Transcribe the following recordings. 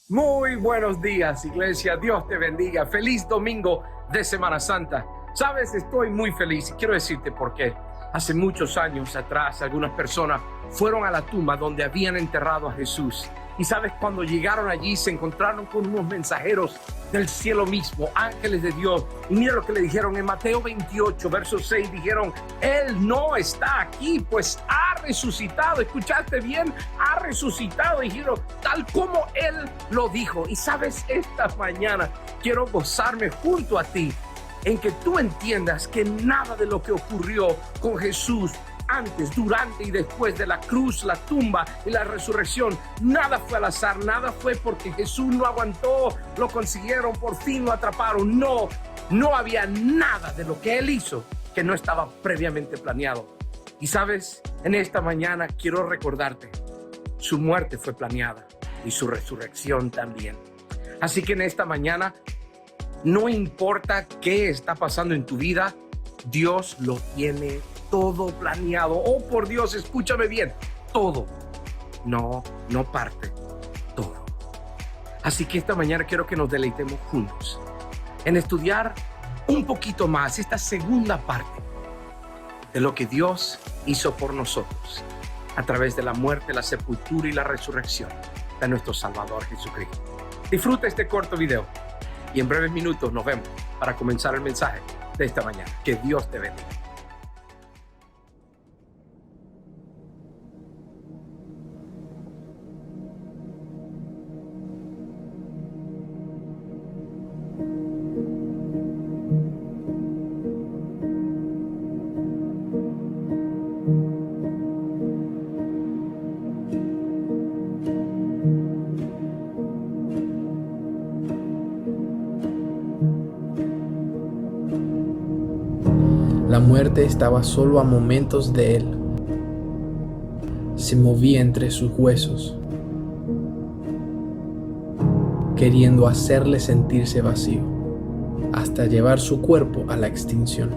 Muy buenos días, iglesia. Dios te bendiga. Feliz domingo de Semana Santa. Sabes, estoy muy feliz y quiero decirte por qué. Hace muchos años atrás, algunas personas fueron a la tumba donde habían enterrado a Jesús. Y sabes, cuando llegaron allí se encontraron con unos mensajeros del cielo mismo, ángeles de Dios. Y mira lo que le dijeron en Mateo 28, verso 6. Dijeron: Él no está aquí, pues ha resucitado. ¿Escuchaste bien? Ha resucitado. Dijeron, tal como Él lo dijo. Y sabes, esta mañana quiero gozarme junto a ti en que tú entiendas que nada de lo que ocurrió con Jesús antes, durante y después de la cruz, la tumba y la resurrección, nada fue al azar, nada fue porque Jesús no aguantó, lo consiguieron, por fin lo atraparon. No había nada de lo que Él hizo que no estaba previamente planeado. Y sabes, en esta mañana quiero recordarte, su muerte fue planeada y su resurrección también. Así que en esta mañana, no importa qué está pasando en tu vida, Dios lo tiene todo planeado. Oh, por Dios, escúchame bien, todo. No parte, todo. Así que esta mañana quiero que nos deleitemos juntos en estudiar un poquito más esta segunda parte de lo que Dios hizo por nosotros a través de la muerte, la sepultura y la resurrección de nuestro Salvador Jesucristo. Disfruta este corto video y en breves minutos nos vemos para comenzar el mensaje de esta mañana. Que Dios te bendiga. La muerte estaba solo a momentos de él. Se movía entre sus huesos, queriendo hacerle sentirse vacío, hasta llevar su cuerpo a la extinción.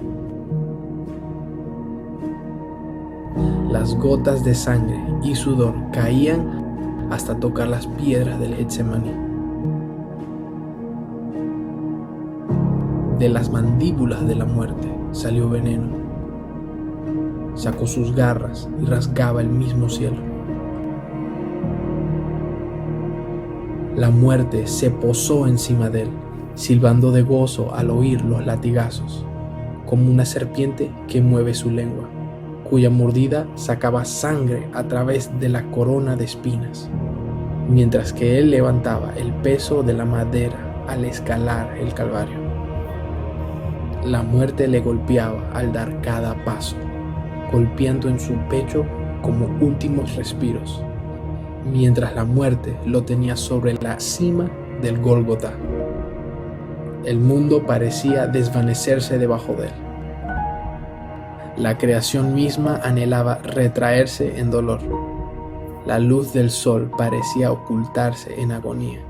Las gotas de sangre y sudor caían hasta tocar las piedras del Getsemaní. De las mandíbulas de la muerte salió veneno. Sacó sus garras y rasgaba el mismo cielo. La muerte se posó encima de él, silbando de gozo al oír los latigazos, como una serpiente que mueve su lengua, cuya mordida sacaba sangre a través de la corona de espinas, mientras que él levantaba el peso de la madera al escalar el Calvario. La muerte le golpeaba al dar cada paso, golpeando en su pecho como últimos respiros, mientras la muerte lo tenía sobre la cima del Gólgota. El mundo parecía desvanecerse debajo de él. La creación misma anhelaba retraerse en dolor. La luz del sol parecía ocultarse en agonía.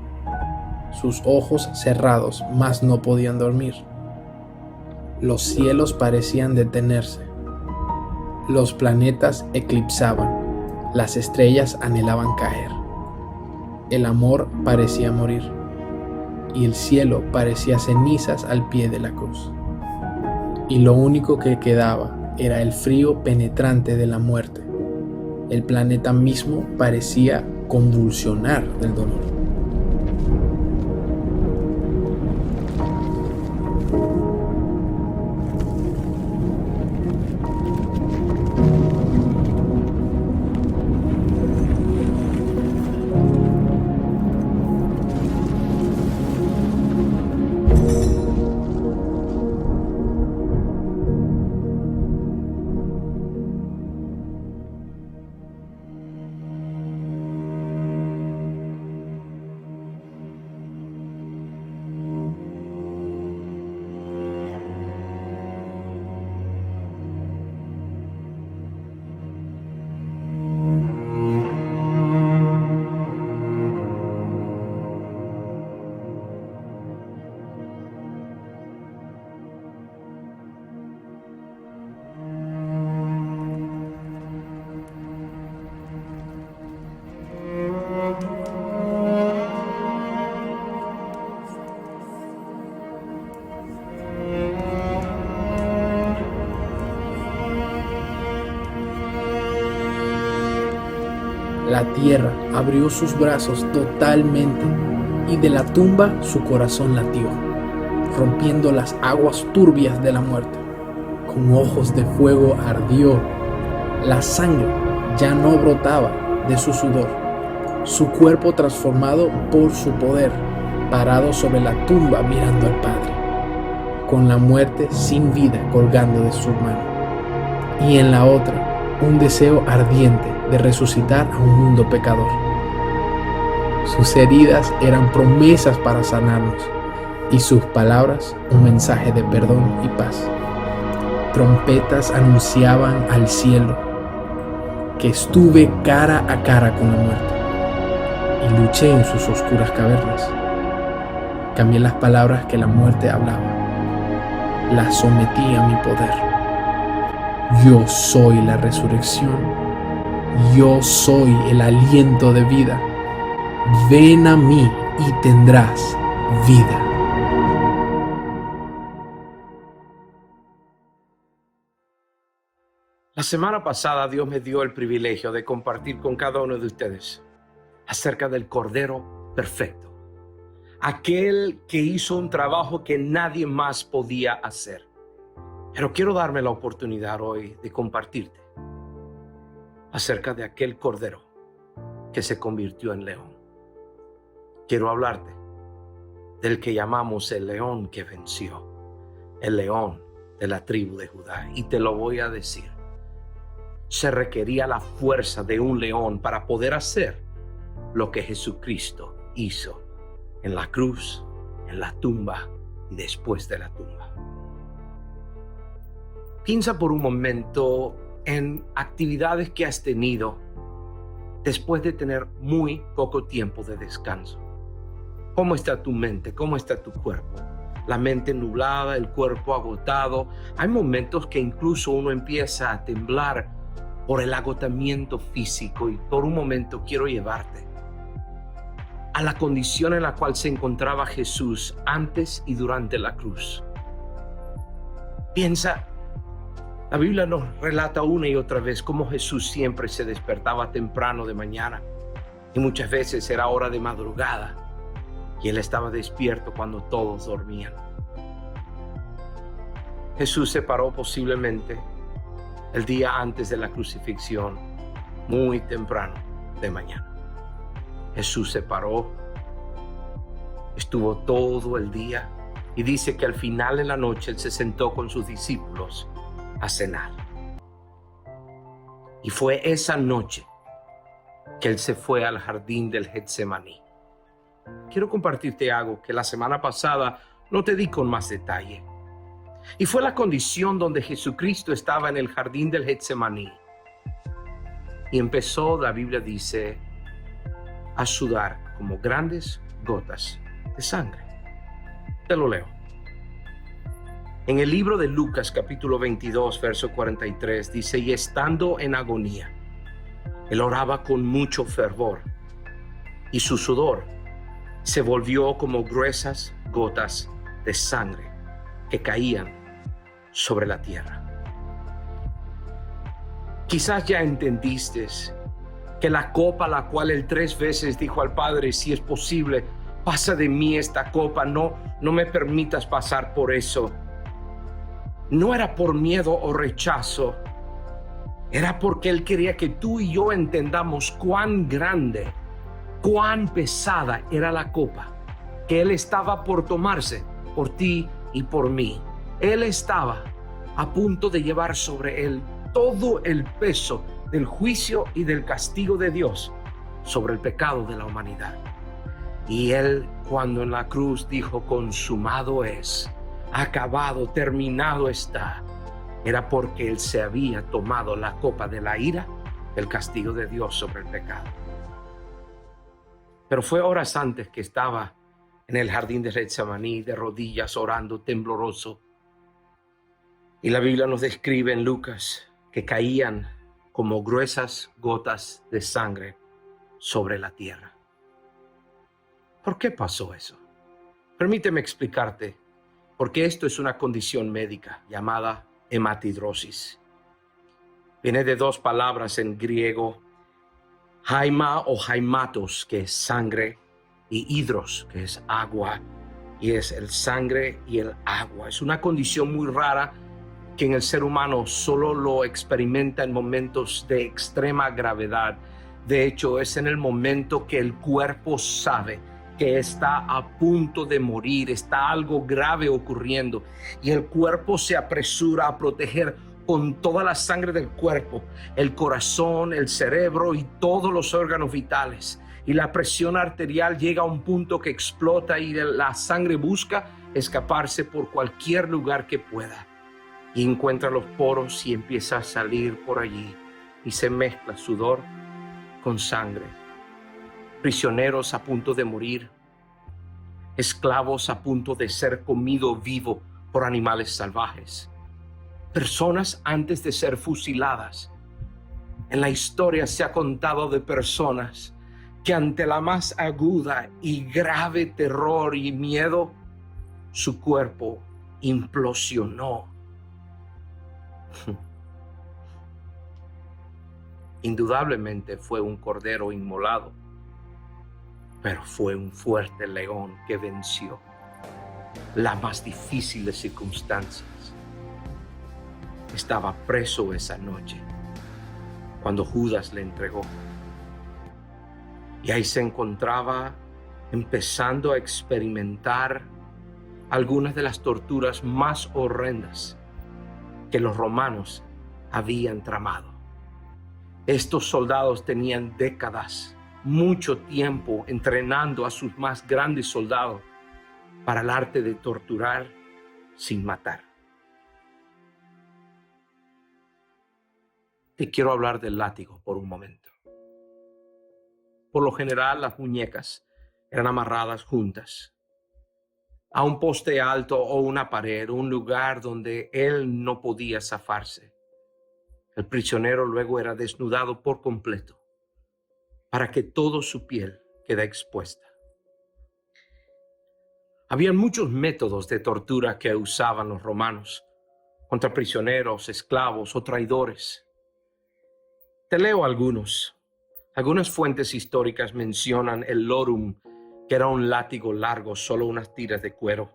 Sus ojos cerrados, mas no podían dormir. Los cielos parecían detenerse. Los planetas eclipsaban. Las estrellas anhelaban caer. El amor parecía morir. Y el cielo parecía cenizas al pie de la cruz. Y lo único que quedaba era el frío penetrante de la muerte. El planeta mismo parecía convulsionar del dolor. la tierra abrió sus brazos totalmente y de la tumba su corazón latió, rompiendo las aguas turbias de la muerte. Con ojos de fuego ardió. La sangre ya no brotaba de su sudor. Su cuerpo transformado por su poder, parado sobre la tumba mirando al Padre, con la muerte sin vida colgando de su mano. Y en la otra, un deseo ardiente de resucitar a un mundo pecador. Sus heridas eran promesas para sanarnos y sus palabras un mensaje de perdón y paz. Trompetas anunciaban al cielo que estuve cara a cara con la muerte y luché en sus oscuras cavernas. Cambié las palabras que la muerte hablaba, las sometí a mi poder. Yo soy la resurrección, yo soy el aliento de vida. Ven a mí y tendrás vida. La semana pasada Dios me dio el privilegio de compartir con cada uno de ustedes acerca del Cordero Perfecto, aquel que hizo un trabajo que nadie más podía hacer. Pero quiero darme la oportunidad hoy de compartirte acerca de aquel Cordero que se convirtió en león. Quiero hablarte del que llamamos el león que venció, el león de la tribu de Judá. Y te lo voy a decir. Se requería la fuerza de un león para poder hacer lo que Jesucristo hizo en la cruz, en la tumba y después de la tumba. Piensa por un momento en actividades que has tenido después de tener muy poco tiempo de descanso. ¿Cómo está tu mente? ¿Cómo está tu cuerpo? La mente nublada, el cuerpo agotado. Hay momentos que incluso uno empieza a temblar por el agotamiento físico, y por un momento quiero llevarte a la condición en la cual se encontraba Jesús antes y durante la cruz. Piensa, la Biblia nos relata una y otra vez cómo Jesús siempre se despertaba temprano de mañana y muchas veces era hora de madrugada y Él estaba despierto cuando todos dormían. Jesús se paró posiblemente el día antes de la crucifixión, muy temprano de mañana. Jesús se paró, estuvo todo el día y dice que al final de la noche Él se sentó con sus discípulos a cenar. Y fue esa noche que Él se fue al jardín del Getsemaní. Quiero compartirte algo que la semana pasada no te di con más detalle. Y fue la condición donde Jesucristo estaba en el jardín del Getsemaní. Y empezó, la Biblia dice, a sudar como grandes gotas de sangre. Te lo leo. En el libro de Lucas, capítulo 22, verso 43, dice, y estando en agonía, Él oraba con mucho fervor, y su sudor se volvió como gruesas gotas de sangre que caían sobre la tierra. Quizás ya entendiste que la copa a la cual Él 3 veces dijo al Padre, si es posible, pasa de mí esta copa, no me permitas pasar por eso. No era por miedo o rechazo, era porque Él quería que tú y yo entendamos cuán grande, cuán pesada era la copa que Él estaba por tomarse por ti y por mí. Él estaba a punto de llevar sobre Él todo el peso del juicio y del castigo de Dios sobre el pecado de la humanidad. Y Él, cuando en la cruz dijo, consumado es, acabado, terminado está, era porque Él se había tomado la copa de la ira, del castigo de Dios sobre el pecado. Pero fue horas antes que estaba en el jardín de Getsemaní, de rodillas, orando, tembloroso. Y la Biblia nos describe en Lucas que caían como gruesas gotas de sangre sobre la tierra. ¿Por qué pasó eso? Permíteme explicarte, porque esto es una condición médica llamada hematidrosis. Viene de 2 palabras en griego, Jaima o jaimatos, que es sangre, y hidros, que es agua, y es el sangre y el agua. Es una condición muy rara que en el ser humano solo lo experimenta en momentos de extrema gravedad. De hecho, es en el momento que el cuerpo sabe que está a punto de morir, está algo grave ocurriendo, y el cuerpo se apresura a proteger con toda la sangre del cuerpo, el corazón, el cerebro y todos los órganos vitales. Y la presión arterial llega a un punto que explota y la sangre busca escaparse por cualquier lugar que pueda. Y encuentra los poros y empieza a salir por allí. Y se mezcla sudor con sangre. Prisioneros a punto de morir. Esclavos a punto de ser comido vivo por animales salvajes. Personas antes de ser fusiladas. En la historia se ha contado de personas que ante la más aguda y grave terror y miedo, su cuerpo implosionó. Indudablemente fue un cordero inmolado, pero fue un fuerte león que venció las más difíciles circunstancias. Estaba preso esa noche cuando Judas le entregó. Y ahí se encontraba empezando a experimentar algunas de las torturas más horrendas que los romanos habían tramado. Estos soldados tenían décadas, mucho tiempo entrenando a sus más grandes soldados para el arte de torturar sin matar. Te quiero hablar del látigo por un momento. Por lo general, las muñecas eran amarradas juntas a un poste alto o una pared, un lugar donde él no podía zafarse. El prisionero luego era desnudado por completo para que toda su piel quede expuesta. Había muchos métodos de tortura que usaban los romanos contra prisioneros, esclavos o traidores. Te leo algunos. Algunas fuentes históricas mencionan el lorum, que era un látigo largo, solo unas tiras de cuero.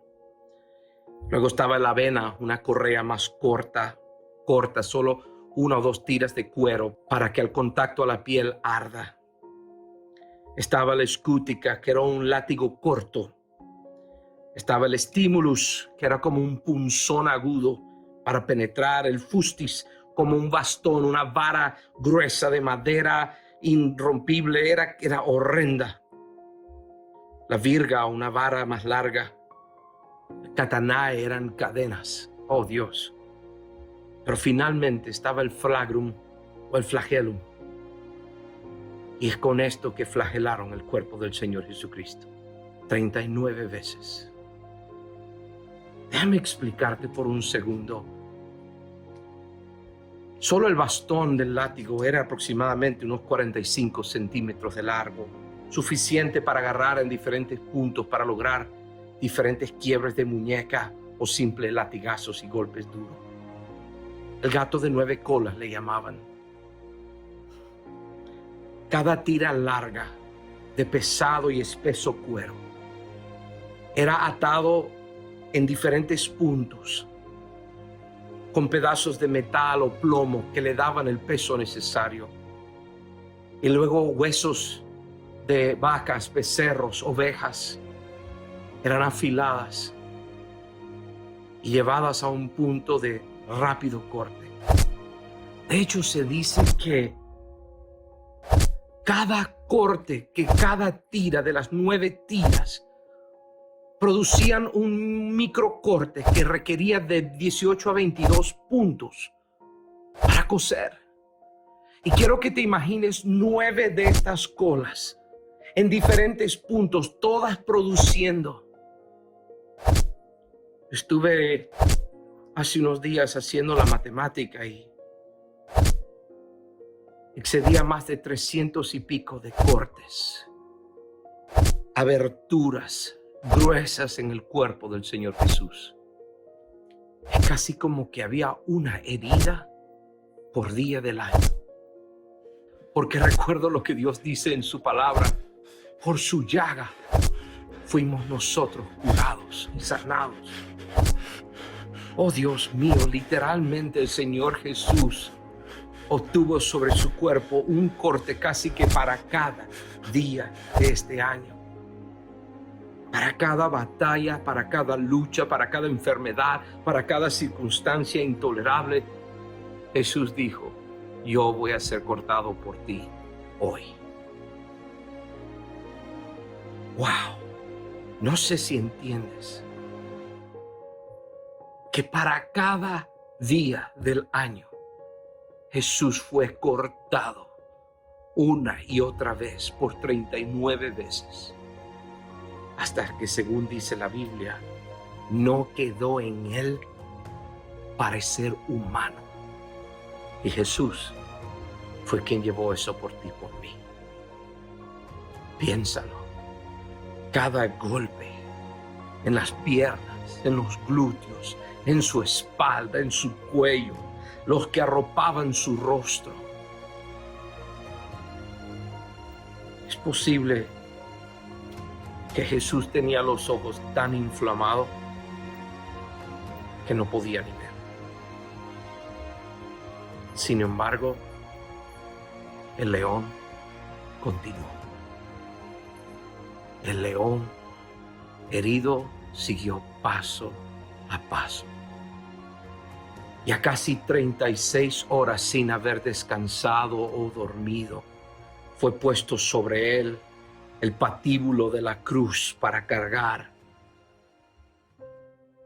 Luego estaba la avena, una correa más corta, solo 1 o 2 tiras de cuero para que al contacto a la piel arda. Estaba la escútica, que era un látigo corto. Estaba el stimulus, que era como un punzón agudo para penetrar. El fustis, como un bastón, una vara gruesa de madera irrompible, era horrenda. La virga, una vara más larga. El katanae eran cadenas. Oh Dios. Pero finalmente estaba el flagrum o el flagellum. Y es con esto que flagelaron el cuerpo del Señor Jesucristo 39 veces. Déjame explicarte por un segundo. Solo el bastón del látigo era aproximadamente unos 45 centímetros de largo, suficiente para agarrar en diferentes puntos para lograr diferentes quiebres de muñeca o simples latigazos y golpes duros. El gato de 9 colas le llamaban. Cada tira larga de pesado y espeso cuero era atado en diferentes puntos con pedazos de metal o plomo que le daban el peso necesario. Y luego huesos de vacas, becerros, ovejas eran afiladas y llevadas a un punto de rápido corte. De hecho, se dice que cada corte, que cada tira de las 9 tiras producían un microcorte que requería de 18 a 22 puntos para coser. Y quiero que te imagines 9 de estas colas en diferentes puntos, todas produciendo. Estuve hace unos días haciendo la matemática y excedía más de 300 y pico de cortes, aberturas gruesas en el cuerpo del Señor Jesús. Es casi como que había una herida por día del año. porque recuerdo lo que Dios dice en su palabra: por su llaga fuimos nosotros curados y sanados. Oh Dios mío, literalmente el Señor Jesús obtuvo sobre su cuerpo un corte casi que para cada día de este año. Para cada batalla, para cada lucha, para cada enfermedad, para cada circunstancia intolerable, Jesús dijo: yo voy a ser cortado por ti hoy. Wow, no sé si entiendes que para cada día del año Jesús fue cortado una y otra vez por 39 veces, hasta que, según dice la Biblia, no quedó en él parecer humano. Y Jesús fue quien llevó eso por ti, por mí. Piénsalo. Cada golpe en las piernas, en los glúteos, en su espalda, en su cuello, los que arropaban su rostro. Es posible que Jesús tenía los ojos tan inflamados que no podía ni ver. Sin embargo, el león continuó. El león herido siguió paso a paso. Y a casi 36 horas sin haber descansado o dormido, fue puesto sobre él el patíbulo de la cruz para cargar.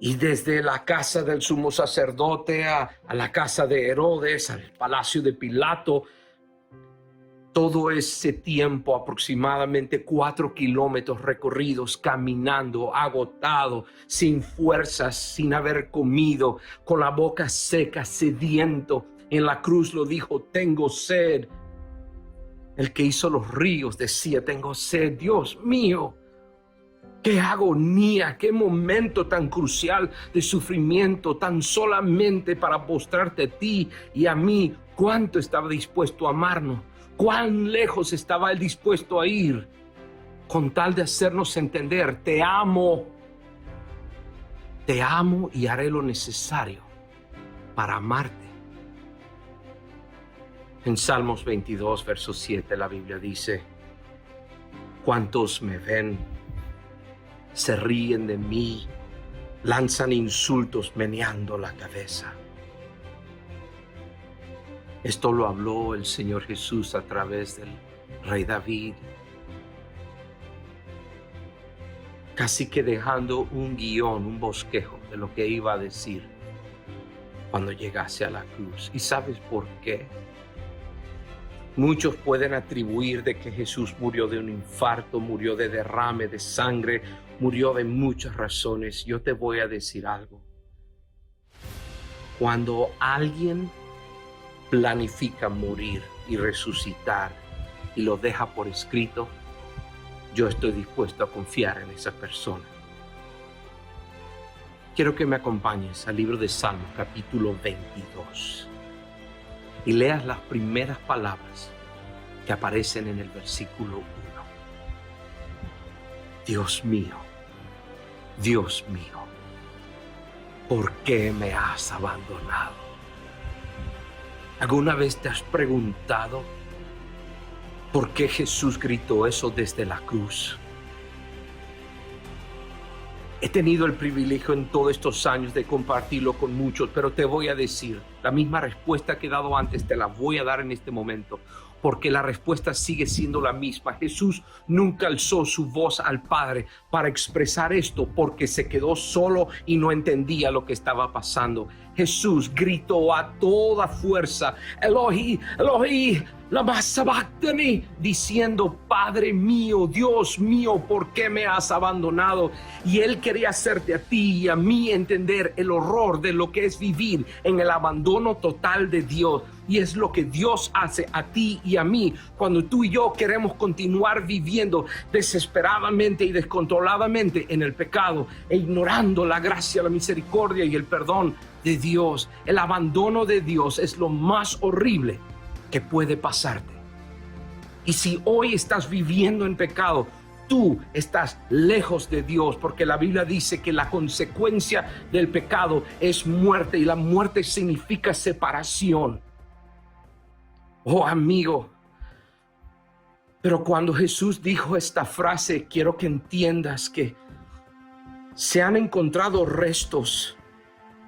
Y desde la casa del sumo sacerdote a la casa de Herodes, al palacio de Pilato, todo ese tiempo, aproximadamente 4 kilómetros recorridos, caminando, agotado, sin fuerzas, sin haber comido, con la boca seca, sediento. En la cruz lo dijo: tengo sed. El que hizo los ríos decía: tengo sed. Dios mío, qué agonía, qué momento tan crucial de sufrimiento, tan solamente para mostrarte a ti y a mí cuánto estaba dispuesto a amarnos. Cuán lejos estaba él dispuesto a ir con tal de hacernos entender: te amo y haré lo necesario para amarte. En Salmos 22, verso 7, la Biblia dice: cuantos me ven se ríen de mí, lanzan insultos meneando la cabeza. Esto lo habló el Señor Jesús a través del rey David, casi que dejando un guión, un bosquejo de lo que iba a decir cuando llegase a la cruz. ¿Y sabes por qué? Muchos pueden atribuir de que Jesús murió de un infarto, murió de derrame de sangre, murió de muchas razones. Yo te voy a decir algo. Cuando alguien planifica morir y resucitar y lo deja por escrito, yo estoy dispuesto a confiar en esa persona. Quiero que me acompañes al libro de Salmos, capítulo 22, y leas las primeras palabras que aparecen en el versículo 1. Dios mío, ¿por qué me has abandonado? ¿Alguna vez te has preguntado por qué Jesús gritó eso desde la cruz? He tenido el privilegio en todos estos años de compartirlo con muchos, pero te voy a decir, la misma respuesta que he dado antes te la voy a dar en este momento, porque la respuesta sigue siendo la misma. Jesús nunca alzó su voz al Padre para expresar esto, porque se quedó solo y no entendía lo que estaba pasando. Jesús gritó a toda fuerza: Elohi, Elohi, lama sabachthani, diciendo: Padre mío, Dios mío, ¿por qué me has abandonado? Y Él quería hacerte a ti y a mí entender el horror de lo que es vivir en el abandono total de Dios. Y es lo que Dios hace a ti y a mí cuando tú y yo queremos continuar viviendo desesperadamente y descontroladamente en el pecado e ignorando la gracia, la misericordia y el perdón de Dios. El abandono de Dios es lo más horrible que puede pasarte. Y si hoy estás viviendo en pecado, tú estás lejos de Dios, porque la Biblia dice que la consecuencia del pecado es muerte, y la muerte significa separación. Oh, amigo, pero cuando Jesús dijo esta frase, quiero que entiendas que se han encontrado restos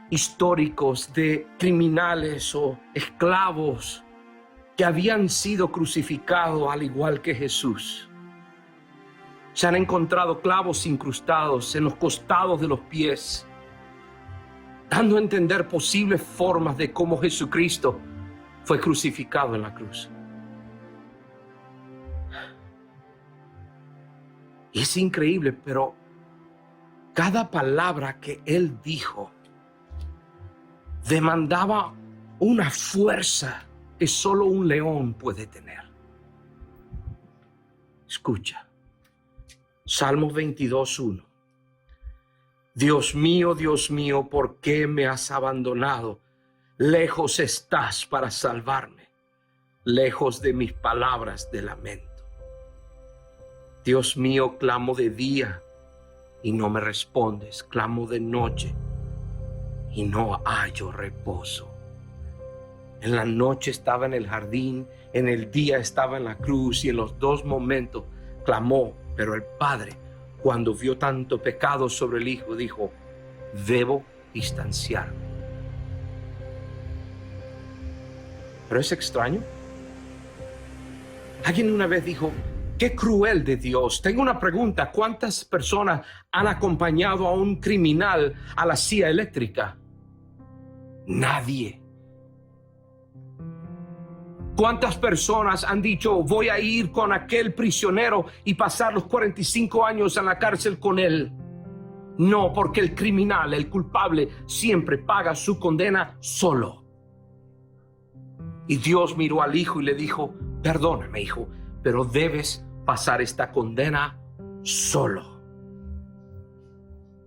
históricos de criminales o esclavos que habían sido crucificados al igual que Jesús. Se han encontrado clavos incrustados en los costados de los pies, dando a entender posibles formas de cómo Jesucristo fue crucificado en la cruz. Y es increíble, pero cada palabra que él dijo demandaba una fuerza que solo un león puede tener. Escucha, Salmos 22:1. Dios mío, ¿por qué me has abandonado? Lejos estás para salvarme, lejos de mis palabras de lamento. Dios mío, clamo de día y no me respondes, clamo de noche y no hallo reposo. En la noche estaba en el jardín, en el día estaba en la cruz, y en los dos momentos clamó. Pero el Padre, cuando vio tanto pecado sobre el Hijo, dijo: debo distanciarme. Pero es extraño. Alguien una vez dijo: qué cruel de Dios. Tengo una pregunta: ¿cuántas personas han acompañado a un criminal a la silla eléctrica? Nadie. ¿Cuántas personas han dicho: voy a ir con aquel prisionero y pasar los 45 años en la cárcel con él? No, porque el criminal, el culpable, siempre paga su condena solo. Y Dios miró al Hijo y le dijo: perdóname, hijo, pero debes pasar esta condena solo.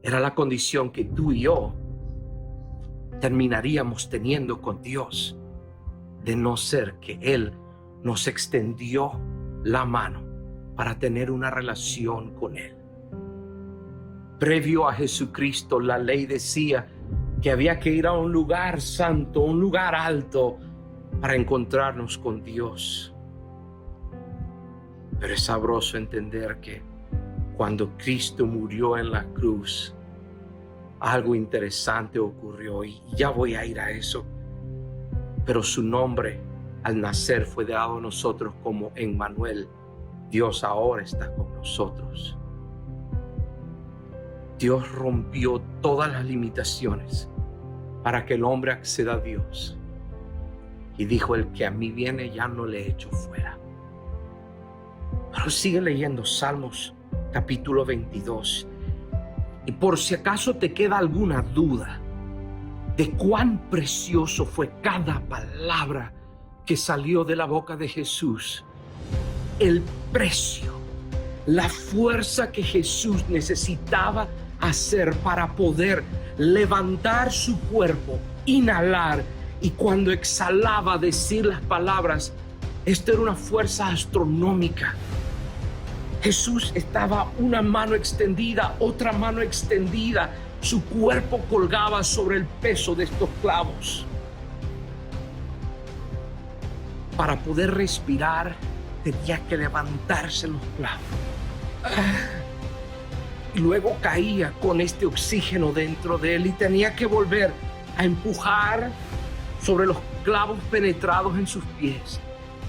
Era la condición que tú y yo terminaríamos teniendo con Dios, de no ser que Él nos extendió la mano para tener una relación con Él. Previo a Jesucristo, la ley decía que había que ir a un lugar santo, un lugar alto, para encontrarnos con Dios. Pero es sabroso entender que cuando Cristo murió en la cruz, algo interesante ocurrió, y ya voy a ir a eso. Pero su nombre al nacer fue dado a nosotros como Emmanuel. Dios ahora está con nosotros. Dios rompió todas las limitaciones para que el hombre acceda a Dios. Y dijo: el que a mí viene ya no le echo fuera. Pero sigue leyendo Salmos capítulo 22. Y por si acaso te queda alguna duda de cuán precioso fue cada palabra que salió de la boca de Jesús, el precio, la fuerza que Jesús necesitaba hacer para poder levantar su cuerpo, inhalar, y cuando exhalaba decir las palabras, esto era una fuerza astronómica. Jesús estaba una mano extendida, otra mano extendida. Su cuerpo colgaba sobre el peso de estos clavos. Para poder respirar, tenía que levantarse los clavos. Y luego caía con este oxígeno dentro de él y tenía que volver a empujar sobre los clavos penetrados en sus pies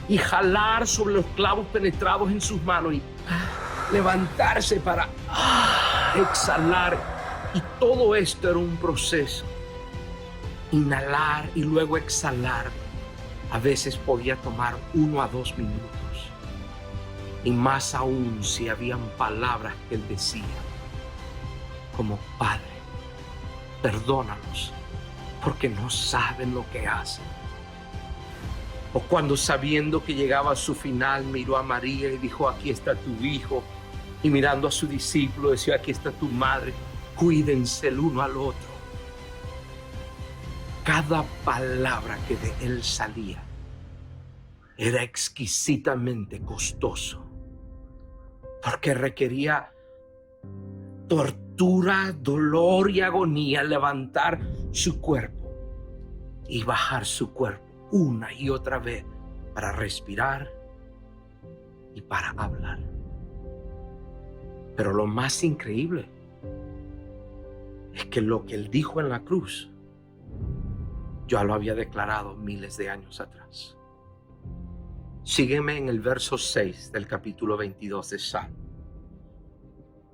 y jalar sobre los clavos penetrados en sus manos y levantarse para exhalar. Y todo esto era un proceso. Inhalar y luego exhalar. A veces podía tomar 1 a 2 minutos. Y más aún si habían palabras que él decía, como: Padre, perdónalos, porque no saben lo que hacen. O cuando, sabiendo que llegaba a su final, miró a María y dijo: aquí está tu hijo. Y mirando a su discípulo decía: aquí está tu madre. Cuídense el uno al otro. Cada palabra que de él salía era exquisitamente costoso, porque requería tortura, dolor y agonía levantar su cuerpo y bajar su cuerpo una y otra vez para respirar y para hablar. Pero lo más increíble es que lo que él dijo en la cruz, yo lo había declarado miles de años atrás. Sígueme en el verso 6 del capítulo 22 de Salmo.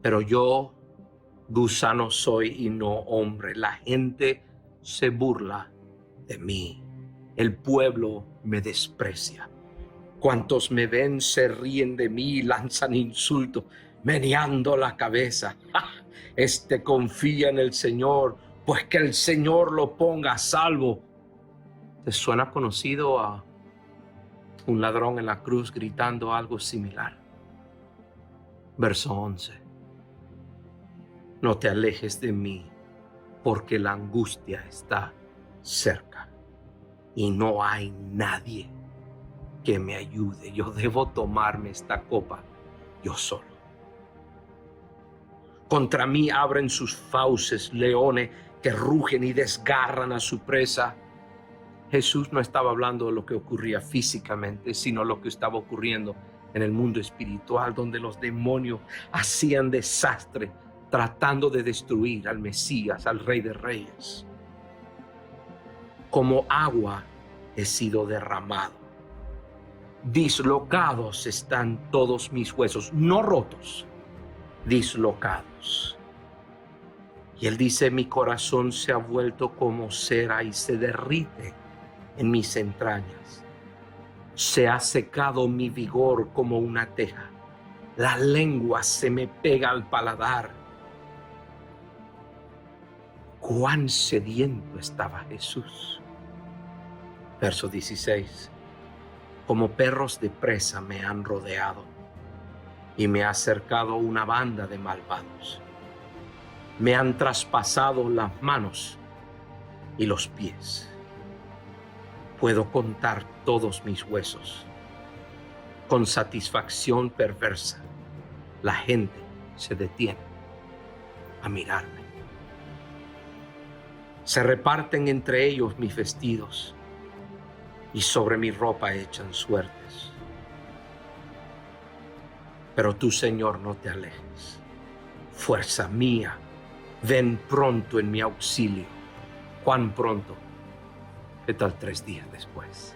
Pero yo, gusano soy y no hombre. La gente se burla de mí. El pueblo me desprecia. Cuantos me ven se ríen de mí y lanzan insultos, meneando la cabeza. ¡Ja! Este confía en el Señor, pues que el Señor lo ponga a salvo. ¿Te suena conocido a un ladrón en la cruz gritando algo similar? Verso 11. No te alejes de mí, porque la angustia está cerca y no hay nadie que me ayude. Yo debo tomarme esta copa yo solo. Contra mí abren sus fauces leones que rugen y desgarran a su presa. Jesús no estaba hablando de lo que ocurría físicamente, sino lo que estaba ocurriendo en el mundo espiritual, donde los demonios hacían desastre tratando de destruir al Mesías, al Rey de Reyes. Como agua he sido derramado. Dislocados están todos mis huesos, no rotos, dislocados. Y él dice, mi corazón se ha vuelto como cera y se derrite en mis entrañas. Se ha secado mi vigor como una teja. La lengua se me pega al paladar. Cuán sediento estaba Jesús. Verso 16. Como perros de presa me han rodeado y me ha cercado una banda de malvados. Me han traspasado las manos y los pies. Puedo contar todos mis huesos. Con satisfacción perversa, la gente se detiene a mirarme. Se reparten entre ellos mis vestidos y sobre mi ropa echan suertes. Pero tú, Señor, no te alejes. Fuerza mía, ven pronto en mi auxilio. ¿Cuán pronto? ¿Qué tal 3 días después?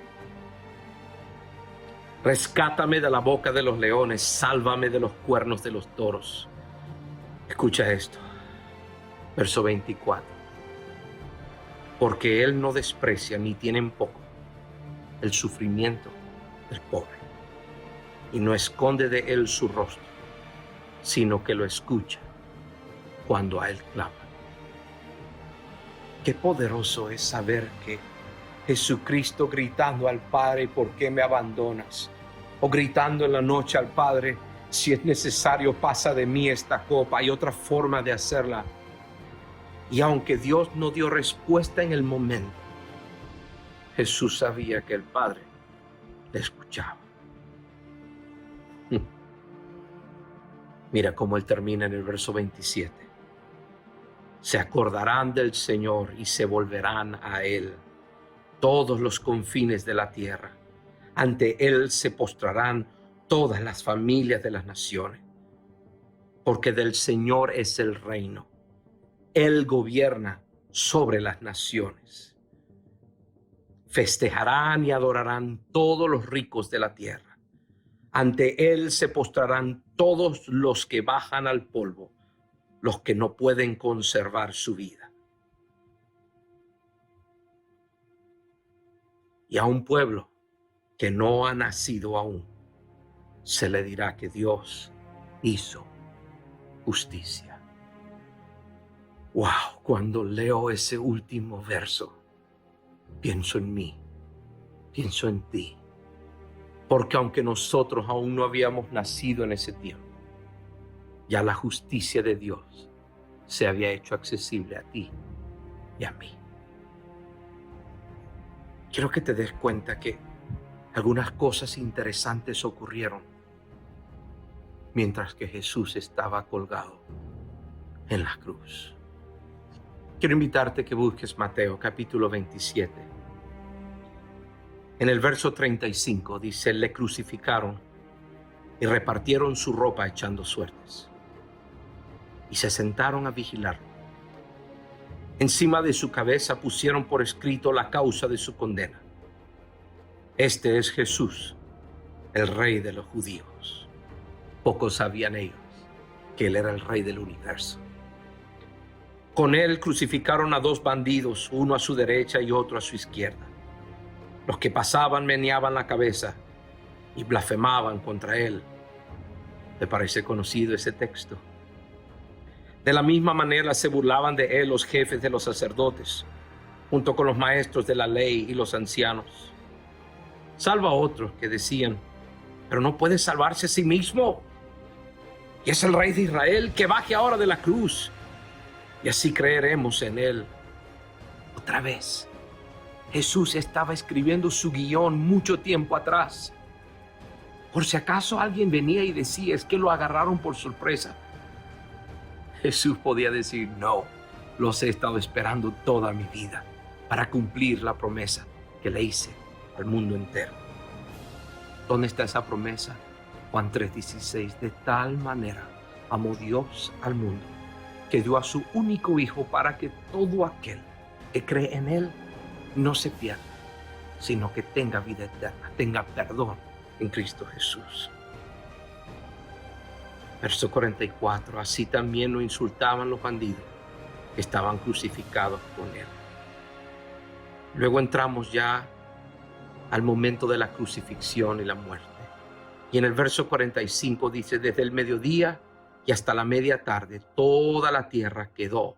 Rescátame de la boca de los leones, sálvame de los cuernos de los toros. Escucha esto, verso 24. Porque Él no desprecia ni tiene en poco el sufrimiento del pobre, y no esconde de Él su rostro, sino que lo escucha cuando a Él clama. Qué poderoso es saber que Jesucristo gritando al Padre, ¿por qué me abandonas? O gritando en la noche al Padre, si es necesario, pasa de mí esta copa. Hay otra forma de hacerla. Y aunque Dios no dio respuesta en el momento, Jesús sabía que el Padre le escuchaba. Mira cómo Él termina en el verso 27. Se acordarán del Señor y se volverán a Él todos los confines de la tierra. Ante Él se postrarán todas las familias de las naciones, porque del Señor es el reino. Él gobierna sobre las naciones. Festejarán y adorarán todos los ricos de la tierra. Ante Él se postrarán todos los que bajan al polvo, los que no pueden conservar su vida. Y a un pueblo que no ha nacido aún, se le dirá que Dios hizo justicia. Wow, cuando leo ese último verso, pienso en mí, pienso en ti. Porque aunque nosotros aún no habíamos nacido en ese tiempo, ya la justicia de Dios se había hecho accesible a ti y a mí. Quiero que te des cuenta que algunas cosas interesantes ocurrieron mientras que Jesús estaba colgado en la cruz. Quiero invitarte a que busques Mateo capítulo 27. En el verso 35 dice: le crucificaron y repartieron su ropa echando suertes, y se sentaron a vigilarlo. Encima de su cabeza pusieron por escrito la causa de su condena: este es Jesús, el Rey de los judíos. Pocos sabían ellos que él era el Rey del universo. Con él crucificaron a dos bandidos, uno a su derecha y otro a su izquierda. Los que pasaban meneaban la cabeza y blasfemaban contra él. ¿Te parece conocido ese texto? De la misma manera se burlaban de él los jefes de los sacerdotes, junto con los maestros de la ley y los ancianos. Salva a otros que decían: pero no puede salvarse a sí mismo. Y es el Rey de Israel, que baje ahora de la cruz, y así creeremos en él. Otra vez, Jesús estaba escribiendo su guión mucho tiempo atrás. Por si acaso alguien venía y decía: es que lo agarraron por sorpresa, Jesús podía decir: no, los he estado esperando toda mi vida para cumplir la promesa que le hice al mundo entero. ¿Dónde está esa promesa? Juan 3:16: de tal manera amó Dios al mundo, que dio a su único Hijo, para que todo aquel que cree en él no se pierda, sino que tenga vida eterna, tenga perdón en Cristo Jesús. Verso 44: así también lo insultaban los bandidos que estaban crucificados con él. Luego entramos ya al momento de la crucifixión y la muerte. Y en el verso 45 dice: desde el mediodía y hasta la media tarde, toda la tierra quedó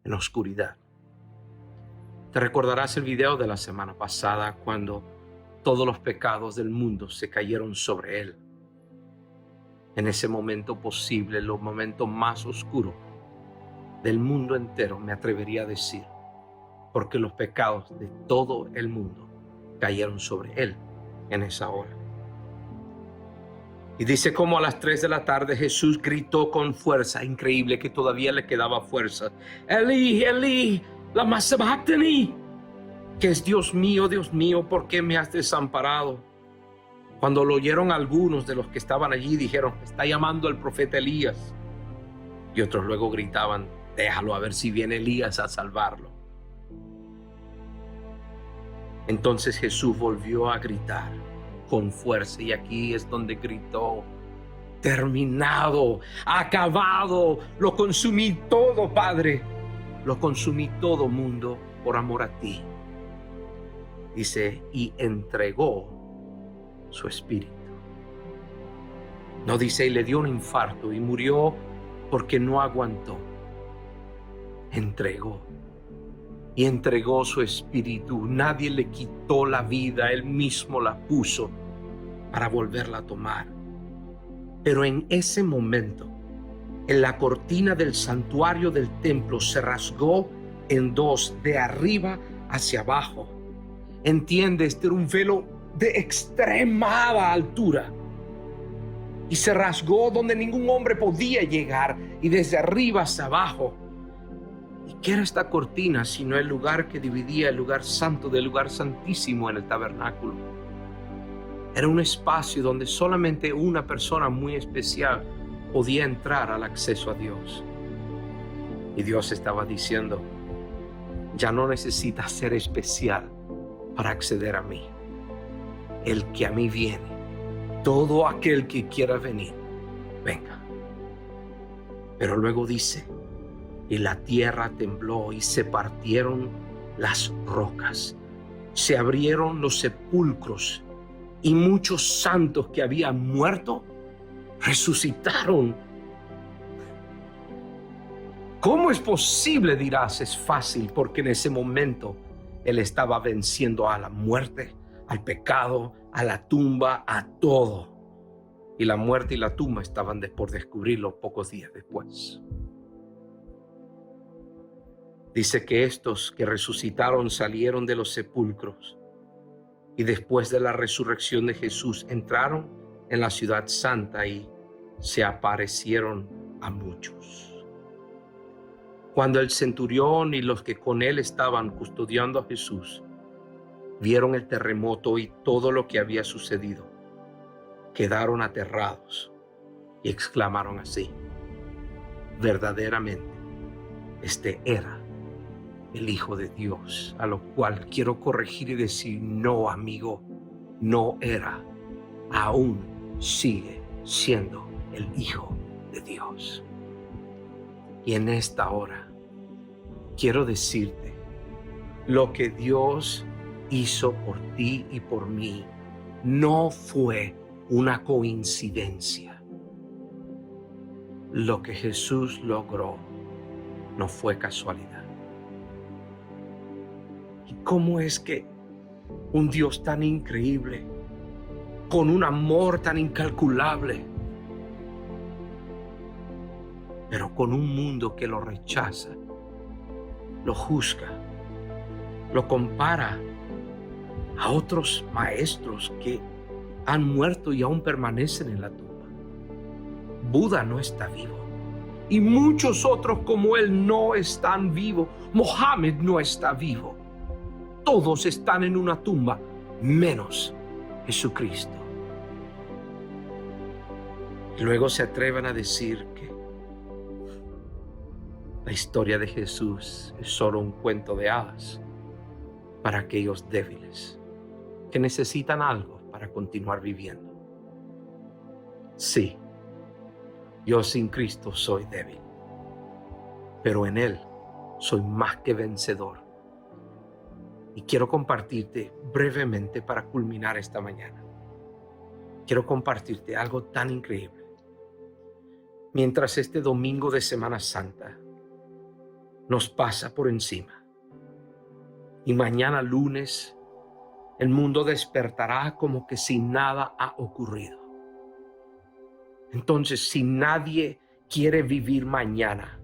en oscuridad. Te recordarás el video de la semana pasada, cuando todos los pecados del mundo se cayeron sobre él. En ese momento posible, los momentos más oscuros del mundo entero, me atrevería a decir, porque los pecados de todo el mundo cayeron sobre él en esa hora. Y dice: como a las 3 de la tarde Jesús gritó con fuerza, increíble que todavía le quedaba fuerza: Eli, Eli, lama sabachthani, que es: Dios mío, ¿por qué me has desamparado? Cuando lo oyeron algunos de los que estaban allí, dijeron: está llamando al profeta Elías. Y otros luego gritaban: déjalo, a ver si viene Elías a salvarlo. Entonces Jesús volvió a gritar con fuerza, y aquí es donde gritó: terminado, acabado, lo consumí todo, Padre, lo consumí todo, mundo, por amor a ti. Dice: y entregó su espíritu. No dice: y le dio un infarto y murió porque no aguantó. Entregó. Y entregó su espíritu. Nadie le quitó la vida, él mismo la puso para volverla a tomar. Pero en ese momento, en la cortina del santuario del templo se rasgó en dos, de arriba hacia abajo. Entiende, este era un velo de extremada altura, y se rasgó donde ningún hombre podía llegar, y desde arriba hacia abajo. ¿Y qué era esta cortina sino el lugar que dividía el lugar santo del lugar santísimo en el tabernáculo? Era un espacio donde solamente una persona muy especial podía entrar al acceso a Dios. Y Dios estaba diciendo: ya no necesitas ser especial para acceder a mí. El que a mí viene, todo aquel que quiera venir, venga. Pero luego dice: y la tierra tembló y se partieron las rocas, se abrieron los sepulcros, y muchos santos que habían muerto resucitaron. ¿Cómo es posible?, dirás. Es fácil, porque en ese momento él estaba venciendo a la muerte, al pecado, a la tumba, a todo. Y la muerte y la tumba estaban por descubrirlo pocos días después. Dice que estos que resucitaron salieron de los sepulcros Y después de la resurrección de Jesús, entraron en la ciudad santa y se aparecieron a muchos. Cuando el centurión y los que con él estaban custodiando a Jesús vieron el terremoto y todo lo que había sucedido, quedaron aterrados y exclamaron así: verdaderamente, este era el Hijo de Dios. A lo cual quiero corregir y decir: no, amigo, no era, aún sigue siendo el Hijo de Dios. Y en esta hora quiero decirte: lo que Dios hizo por ti y por mí no fue una coincidencia. Lo que Jesús logró no fue casualidad. ¿Y cómo es que un Dios tan increíble, con un amor tan incalculable, pero con un mundo que lo rechaza, lo juzga, lo compara a otros maestros que han muerto y aún permanecen en la tumba? Buda no está vivo y muchos otros como él no están vivos. Mohammed no está vivo. Todos están en una tumba menos Jesucristo. Y luego se atreven a decir que la historia de Jesús es solo un cuento de hadas para aquellos débiles que necesitan algo para continuar viviendo. Sí, yo sin Cristo soy débil, pero en Él soy más que vencedor. Y quiero compartirte brevemente para culminar esta mañana. Quiero compartirte algo tan increíble. Mientras este domingo de Semana Santa nos pasa por encima y mañana lunes el mundo despertará como que si nada ha ocurrido. Entonces, si nadie quiere vivir mañana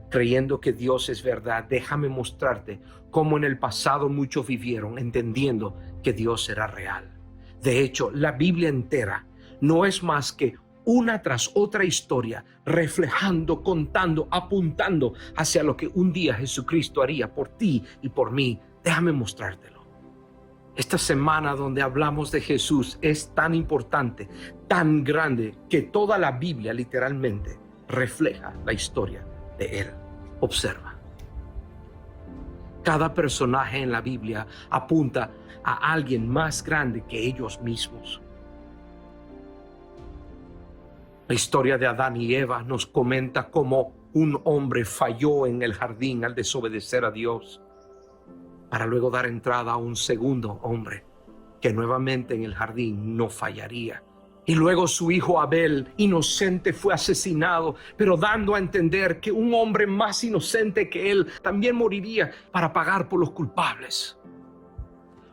creyendo que Dios es verdad, déjame mostrarte cómo en el pasado muchos vivieron entendiendo que Dios era real. De hecho, la Biblia entera no es más que una tras otra historia, reflejando, contando, apuntando hacia lo que un día Jesucristo haría por ti y por mí. Déjame mostrártelo. Esta semana donde hablamos de Jesús es tan importante, tan grande, que toda la Biblia literalmente refleja la historia de Él. Observa. Cada personaje en la Biblia apunta a alguien más grande que ellos mismos. La historia de Adán y Eva nos comenta cómo un hombre falló en el jardín al desobedecer a Dios, para luego dar entrada a un segundo hombre que nuevamente en el jardín no fallaría. Y luego su hijo Abel, inocente, fue asesinado, pero dando a entender que un hombre más inocente que él también moriría para pagar por los culpables.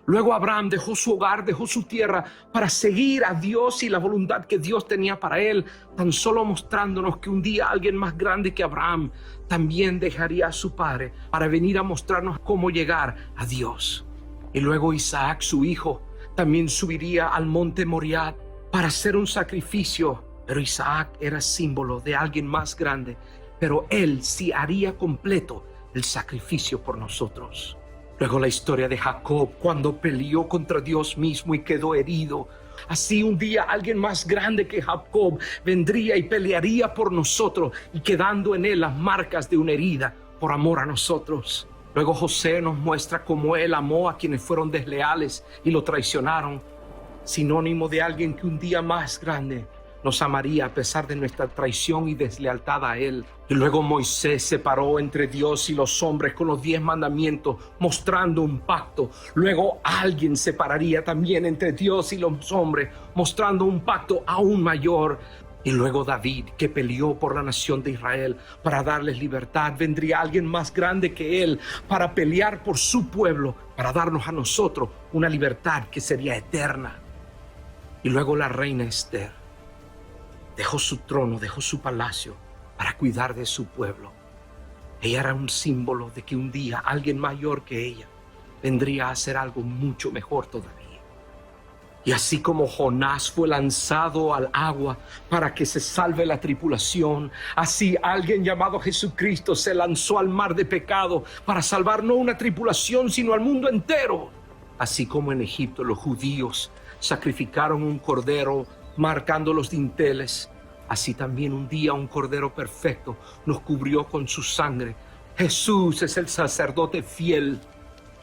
Luego Abraham dejó su hogar, dejó su tierra para seguir a Dios y la voluntad que Dios tenía para él, tan solo mostrándonos que un día alguien más grande que Abraham también dejaría a su padre para venir a mostrarnos cómo llegar a Dios. Y luego Isaac, su hijo, también subiría al monte Moriah para hacer un sacrificio, pero Isaac era símbolo de alguien más grande, pero él sí haría completo el sacrificio por nosotros. Luego la historia de Jacob, cuando peleó contra Dios mismo y quedó herido. Así un día alguien más grande que Jacob vendría y pelearía por nosotros, y quedando en él las marcas de una herida por amor a nosotros. Luego José nos muestra cómo él amó a quienes fueron desleales y lo traicionaron, sinónimo de alguien que un día más grande nos amaría a pesar de nuestra traición y deslealtad a él. Y luego Moisés separó entre Dios y los hombres con los 10 mandamientos, mostrando un pacto. Luego alguien separaría también entre Dios y los hombres, mostrando un pacto aún mayor. Y luego David, que peleó por la nación de Israel para darles libertad, vendría alguien más grande que él para pelear por su pueblo, para darnos a nosotros una libertad que sería eterna. Y luego la reina Esther dejó su trono, dejó su palacio para cuidar de su pueblo. Ella era un símbolo de que un día alguien mayor que ella vendría a hacer algo mucho mejor todavía. Y así como Jonás fue lanzado al agua para que se salve la tripulación, así alguien llamado Jesucristo se lanzó al mar de pecado para salvar no una tripulación, sino al mundo entero. Así como en Egipto los judíos sacrificaron un cordero marcando los dinteles, así también un día un cordero perfecto nos cubrió con su sangre. Jesús es el sacerdote fiel.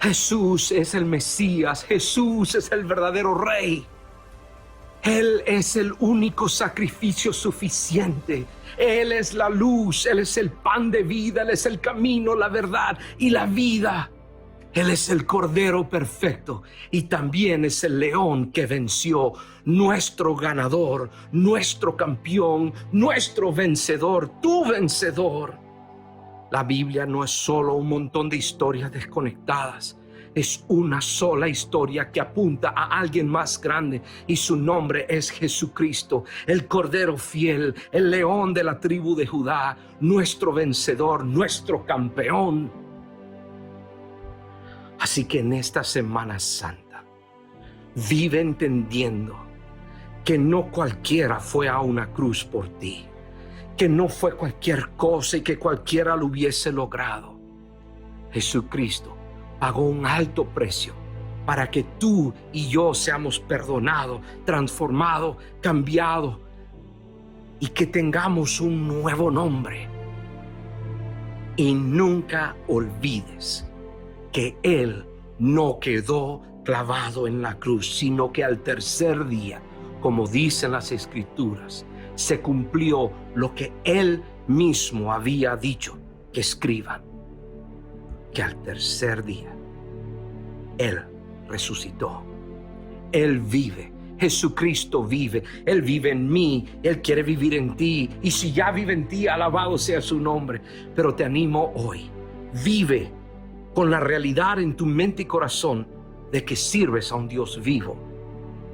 Jesús es el Mesías, Jesús es el verdadero Rey. Él es el único sacrificio suficiente. Él es la luz, Él es el pan de vida, Él es el camino, la verdad y la vida. Él es el Cordero perfecto y también es el león que venció, nuestro ganador, nuestro campeón, nuestro vencedor, tu vencedor. La Biblia no es solo un montón de historias desconectadas. Es una sola historia que apunta a alguien más grande y su nombre es Jesucristo, el Cordero fiel, el león de la tribu de Judá, nuestro vencedor, nuestro campeón. Así que en esta Semana Santa, vive entendiendo que no cualquiera fue a una cruz por ti, que no fue cualquier cosa y que cualquiera lo hubiese logrado. Jesucristo pagó un alto precio para que tú y yo seamos perdonados, transformados, cambiados y que tengamos un nuevo nombre. Y nunca olvides que Él no quedó clavado en la cruz, sino que al tercer día, como dicen las Escrituras, se cumplió lo que Él mismo había dicho que escriban, que al tercer día Él resucitó. Él vive, Jesucristo vive, Él vive en mí, Él quiere vivir en ti, y si ya vive en ti, alabado sea su nombre. Pero te animo hoy, vive con la realidad en tu mente y corazón de que sirves a un Dios vivo,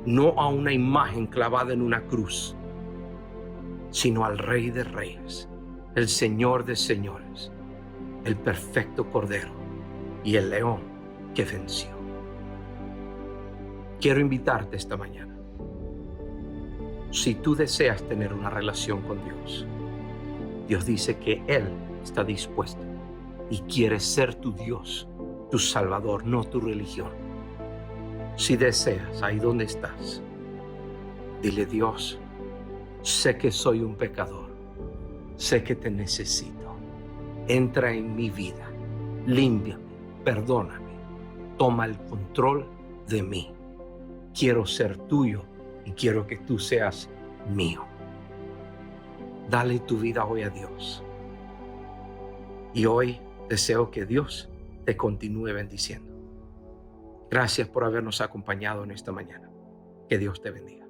no a una imagen clavada en una cruz, sino al Rey de Reyes, el Señor de Señores, el perfecto Cordero y el león que venció. Quiero invitarte esta mañana. Si tú deseas tener una relación con Dios, Dios dice que Él está dispuesto y quiere ser tu Dios, tu Salvador, no tu religión. Si deseas, ahí donde estás, dile: Dios, sé que soy un pecador, sé que te necesito. Entra en mi vida, límpiame, perdóname, toma el control de mí. Quiero ser tuyo y quiero que tú seas mío. Dale tu vida hoy a Dios. Y hoy deseo que Dios te continúe bendiciendo. Gracias por habernos acompañado en esta mañana. Que Dios te bendiga.